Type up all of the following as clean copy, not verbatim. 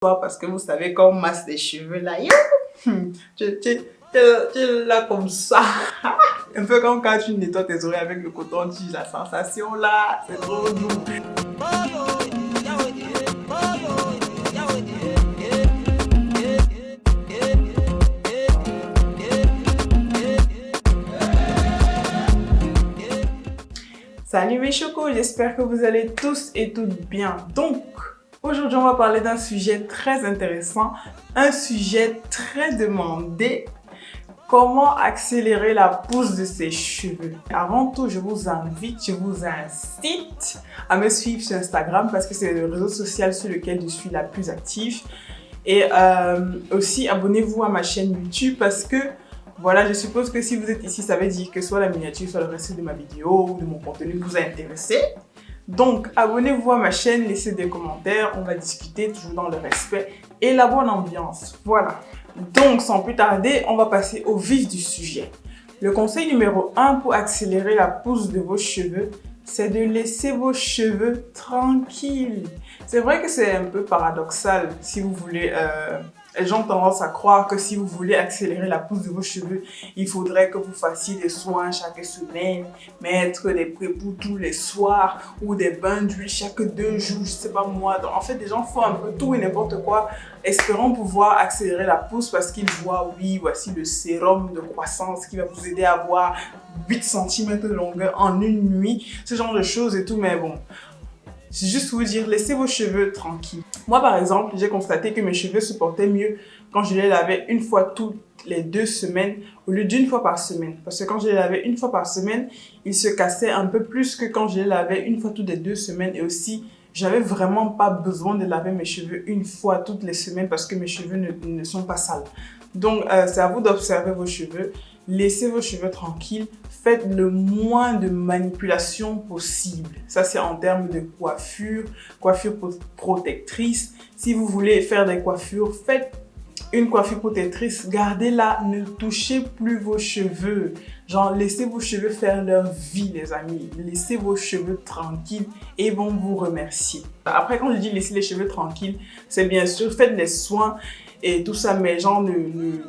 Parce que vous savez qu'on masse les cheveux là. Tu là comme ça. Un peu comme quand tu nettoies tes oreilles avec le coton-tige, la sensation là, c'est trop doux. Salut mes chocos, j'espère que vous allez tous et toutes bien. Donc, aujourd'hui on va parler d'un sujet très intéressant, un sujet très demandé. Comment accélérer la pousse de ses cheveux? Avant tout, je vous incite à me suivre sur Instagram parce que c'est le réseau social sur lequel je suis la plus active. Et aussi, abonnez-vous à ma chaîne YouTube parce que voilà, je suppose que si vous êtes ici, ça veut dire que soit la miniature, soit le reste de ma vidéo ou de mon contenu vous a intéressé. Donc, abonnez-vous à ma chaîne, laissez des commentaires, on va discuter toujours dans le respect et la bonne ambiance. Voilà. Donc, sans plus tarder, on va passer au vif du sujet. Le conseil numéro 1 pour accélérer la pousse de vos cheveux, c'est de laisser vos cheveux tranquilles. C'est vrai que c'est un peu paradoxal si vous voulez... Les gens ont tendance à croire que si vous voulez accélérer la pousse de vos cheveux, il faudrait que vous fassiez des soins chaque semaine, mettre des pré-poux tous les soirs ou des bains d'huile chaque 2 jours, je sais pas moi. Donc, en fait, les gens font un peu tout et n'importe quoi, espérant pouvoir accélérer la pousse parce qu'ils voient, oui, voici le sérum de croissance qui va vous aider à avoir 8 cm de longueur en une nuit, ce genre de choses et tout, mais bon. C'est juste vous dire, laissez vos cheveux tranquilles. Moi, par exemple, j'ai constaté que mes cheveux se portaient mieux quand je les lavais une fois toutes les 2 semaines au lieu d'une fois par semaine. Parce que quand je les lavais une fois par semaine, ils se cassaient un peu plus que quand je les lavais une fois toutes les 2 semaines. Et aussi, j'avais vraiment pas besoin de laver mes cheveux une fois toutes les semaines parce que mes cheveux ne sont pas sales. Donc, c'est à vous d'observer vos cheveux. Laissez vos cheveux tranquilles. Faites le moins de manipulations possible. Ça, c'est en termes de coiffure protectrice. Si vous voulez faire des coiffures, faites une coiffure protectrice. Gardez-la, ne touchez plus vos cheveux. Genre, laissez vos cheveux faire leur vie, les amis. Laissez vos cheveux tranquilles et ils vont vous remercier. Après, quand je dis laissez les cheveux tranquilles, c'est bien sûr, faites les soins et tout ça, mais genre, ne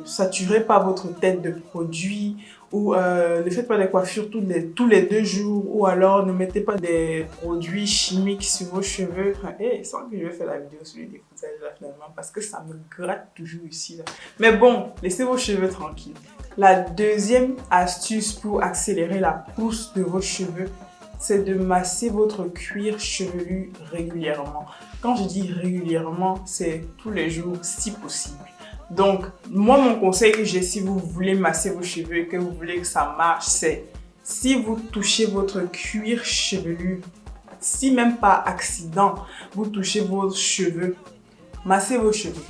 saturez pas votre tête de produits ou ne faites pas des coiffures tous les 2 jours ou alors ne mettez pas des produits chimiques sur vos cheveux. Et sans que je vais faire la vidéo sur le défrisage là finalement parce que ça me gratte toujours ici là. Mais bon, laissez vos cheveux tranquilles. La deuxième astuce pour accélérer la pousse de vos cheveux, c'est de masser votre cuir chevelu régulièrement. Quand je dis régulièrement, c'est tous les jours si possible. Donc, moi, mon conseil que j'ai si vous voulez masser vos cheveux et que vous voulez que ça marche, c'est si vous touchez votre cuir chevelu, si même par accident, vous touchez vos cheveux, massez vos cheveux.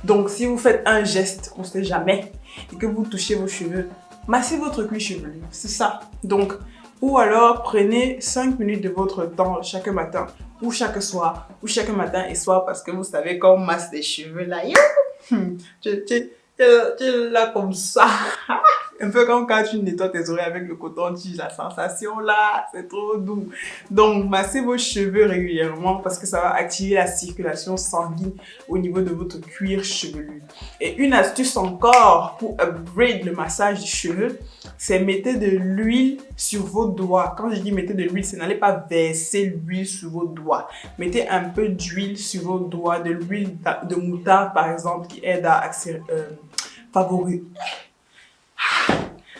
Donc, si vous faites un geste, on ne sait jamais, et que vous touchez vos cheveux, massez votre cuir chevelu. C'est ça. Donc, ou alors prenez 5 minutes de votre temps chaque matin, ou chaque soir, ou chaque matin et soir, parce que vous savez qu'on masse les cheveux là. Tu là comme ça. Un peu comme quand tu nettoies tes oreilles avec le coton-tige, la sensation là, c'est trop doux. Donc, massez vos cheveux régulièrement parce que ça va activer la circulation sanguine au niveau de votre cuir chevelu. Et une astuce encore pour upgrade le massage des cheveux, c'est mettez de l'huile sur vos doigts. Quand je dis mettez de l'huile, c'est n'allez pas verser l'huile sur vos doigts. Mettez un peu d'huile sur vos doigts, de l'huile de moutarde par exemple qui aide à favoriser...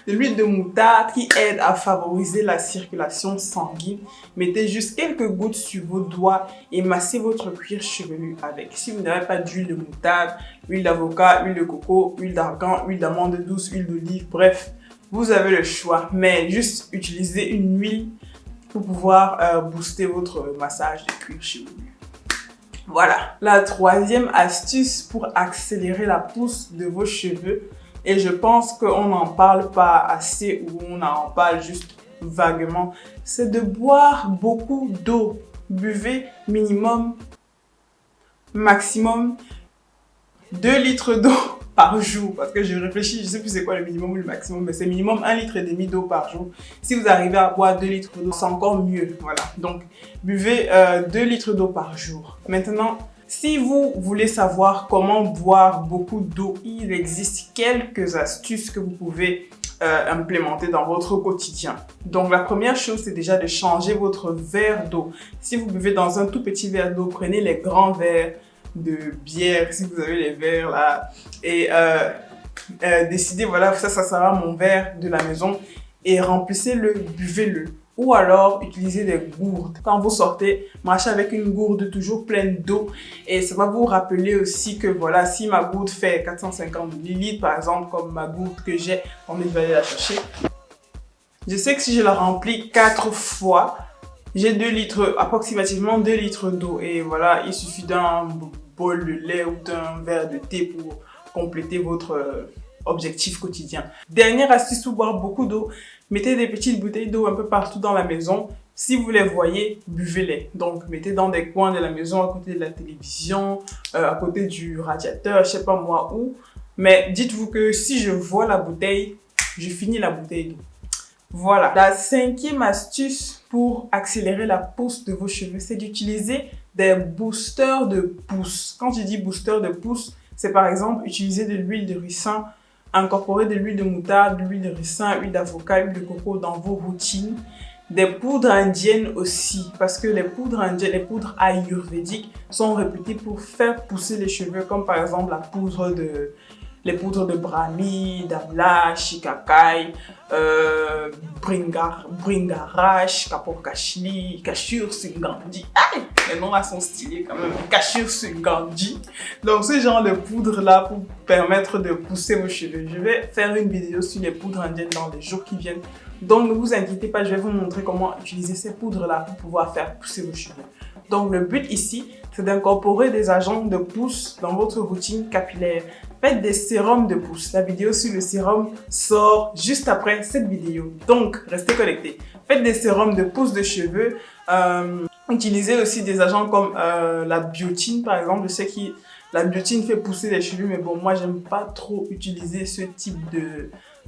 De l'huile de moutarde qui aide à favoriser la circulation sanguine. Mettez juste quelques gouttes sur vos doigts et massez votre cuir chevelu avec. Si vous n'avez pas d'huile de moutarde, huile d'avocat, huile de coco, huile d'argan, huile d'amande douce, huile d'olive, bref, vous avez le choix. Mais juste utilisez une huile pour pouvoir booster votre massage de cuir chevelu. Voilà. La troisième astuce pour accélérer la pousse de vos cheveux, et je pense qu'on n'en parle pas assez ou on en parle juste vaguement, c'est de boire beaucoup d'eau. Buvez minimum, maximum 2 litres d'eau par jour. Parce que je réfléchis, je ne sais plus c'est quoi le minimum ou le maximum, mais c'est minimum 1,5 litre d'eau par jour. Si vous arrivez à boire 2 litres d'eau, c'est encore mieux. Voilà. Donc, buvez 2 litres d'eau par jour. Maintenant, Si vous voulez savoir comment boire beaucoup d'eau, il existe quelques astuces que vous pouvez implémenter dans votre quotidien. Donc la première chose, c'est déjà de changer votre verre d'eau. Si vous buvez dans un tout petit verre d'eau, prenez les grands verres de bière, si vous avez les verres là, et décidez, voilà, ça sera mon verre de la maison, et remplissez-le, buvez-le. Ou alors, utilisez des gourdes. Quand vous sortez, marchez avec une gourde toujours pleine d'eau. Et ça va vous rappeler aussi que voilà, si ma gourde fait 450 ml, par exemple, comme ma gourde que j'ai, on va aller la chercher. Je sais que si je la remplis 4 fois, j'ai 2 litres, approximativement 2 litres d'eau. Et voilà, il suffit d'un bol de lait ou d'un verre de thé pour compléter votre objectif quotidien. Dernière astuce pour boire beaucoup d'eau, mettez des petites bouteilles d'eau un peu partout dans la maison. Si vous les voyez, buvez-les. Donc, mettez dans des coins de la maison, à côté de la télévision, à côté du radiateur, je sais pas moi où. Mais dites-vous que si je vois la bouteille, je finis la bouteille d'eau. Voilà. La 5e astuce pour accélérer la pousse de vos cheveux, c'est d'utiliser des boosters de pousse. Quand je dis booster de pousse, c'est par exemple utiliser de l'huile de ricin, incorporer de l'huile de moutarde, de l'huile de ricin, huile d'avocat, huile de coco dans vos routines. Des poudres indiennes aussi, parce que les poudres indiennes, les poudres ayurvédiques sont réputées pour faire pousser les cheveux, comme par exemple les poudres de Brahmi, d'Amla, Shikakai, Bringarash, Kapokashli, Kashur Singandi. Aïe, les noms là sont stylés quand même. Kashur Singandi. Donc ce genre de poudre là pour permettre de pousser vos cheveux. Je vais faire une vidéo sur les poudres indiennes dans les jours qui viennent. Donc ne vous inquiétez pas, je vais vous montrer comment utiliser ces poudres là pour pouvoir faire pousser vos cheveux. Donc le but ici, c'est d'incorporer des agents de pousse dans votre routine capillaire. Faites des sérums de pousse. La vidéo sur le sérum sort juste après cette vidéo. Donc, restez connectés. Faites des sérums de pousse de cheveux. Utilisez aussi des agents comme la biotine, par exemple. Je sais que la biotine fait pousser les cheveux, mais bon, moi, j'aime pas trop utiliser ce type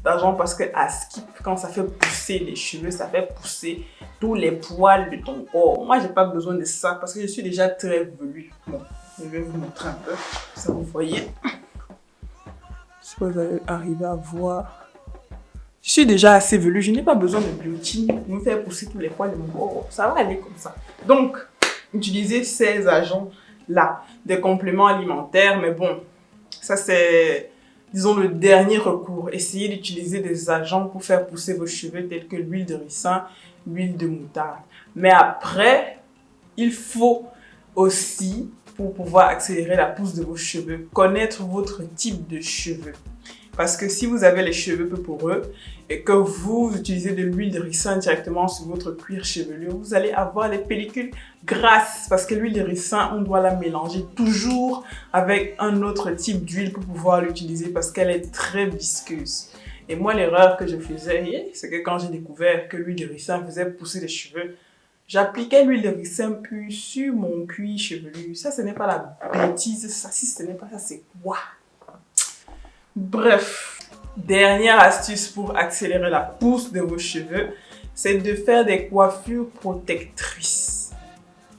d'agent parce que à skip, quand ça fait pousser les cheveux, ça fait pousser tous les poils de ton corps. Moi, j'ai pas besoin de ça parce que je suis déjà très velue. Bon, je vais vous montrer un peu. Ça, vous voyez. Je sais pas si vous allez arriver à voir. Je suis déjà assez velue, je n'ai pas besoin de biotine pour me faire pousser tous les poils de mon corps. Ça va aller comme ça. Donc, utilisez ces agents-là, des compléments alimentaires, mais bon, ça c'est, disons, le dernier recours. Essayez d'utiliser des agents pour faire pousser vos cheveux tels que l'huile de ricin, l'huile de moutarde. Mais après, il faut aussi, pour pouvoir accélérer la pousse de vos cheveux, connaître votre type de cheveux. Parce que si vous avez les cheveux peu poreux et que vous utilisez de l'huile de ricin directement sur votre cuir chevelu, vous allez avoir les pellicules grasses. Parce que l'huile de ricin, on doit la mélanger toujours avec un autre type d'huile pour pouvoir l'utiliser parce qu'elle est très visqueuse. Et moi, l'erreur que je faisais, c'est que quand j'ai découvert que l'huile de ricin faisait pousser les cheveux, j'appliquais l'huile de ricin pure sur mon cuir chevelu. Ça, ce n'est pas la bêtise. Ça, si ce n'est pas ça, c'est quoi? Bref, dernière astuce pour accélérer la pousse de vos cheveux, c'est de faire des coiffures protectrices.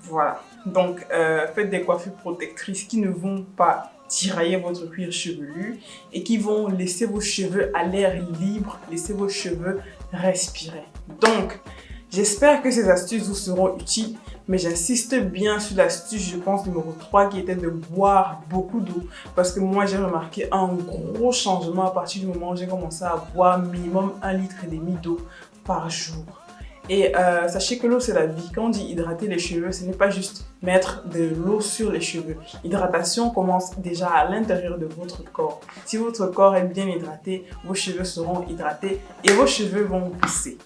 Voilà. Donc, faites des coiffures protectrices qui ne vont pas tirailler votre cuir chevelu et qui vont laisser vos cheveux à l'air libre, laisser vos cheveux respirer. Donc, j'espère que ces astuces vous seront utiles, mais j'insiste bien sur l'astuce, je pense, numéro 3 qui était de boire beaucoup d'eau. Parce que moi, j'ai remarqué un gros changement à partir du moment où j'ai commencé à boire minimum 1,5 litre d'eau par jour. Et sachez que l'eau, c'est la vie. Quand on dit hydrater les cheveux, ce n'est pas juste mettre de l'eau sur les cheveux. L'hydratation commence déjà à l'intérieur de votre corps. Si votre corps est bien hydraté, vos cheveux seront hydratés et vos cheveux vont pousser.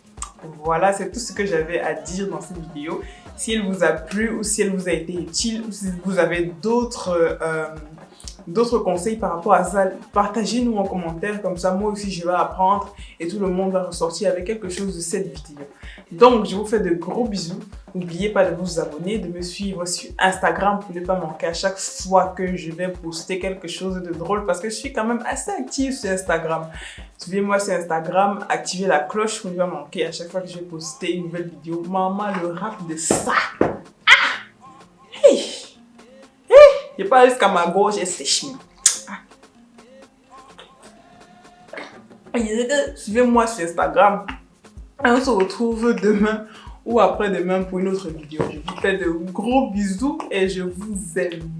Voilà, c'est tout ce que j'avais à dire dans cette vidéo. Si elle vous a plu ou si elle vous a été utile ou si vous avez d'autres conseils par rapport à ça, partagez-nous en commentaire, comme ça moi aussi je vais apprendre et tout le monde va ressortir avec quelque chose de cette vidéo. Donc je vous fais de gros bisous, n'oubliez pas de vous abonner, de me suivre sur Instagram pour ne pas manquer à chaque fois que je vais poster quelque chose de drôle parce que je suis quand même assez active sur Instagram. Suivez-moi sur Instagram, activez la cloche pour ne pas manquer à chaque fois que je vais poster une nouvelle vidéo. Maman, le rap de ça! Ah! Hey! Hey! Je parle jusqu'à ma gorge est sèche. Suivez-moi sur Instagram. Et on se retrouve demain ou après-demain pour une autre vidéo. Je vous fais de gros bisous et je vous aime.